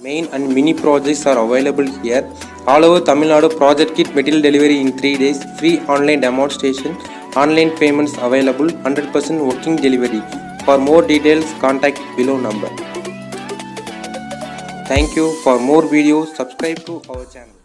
Main and mini projects are available here. All over Tamil Nadu, project kit material delivery in 3 days, free online demonstration, online payments available, 100% working delivery. For more details, contact below number. Thank you. For more videos, subscribe to our channel.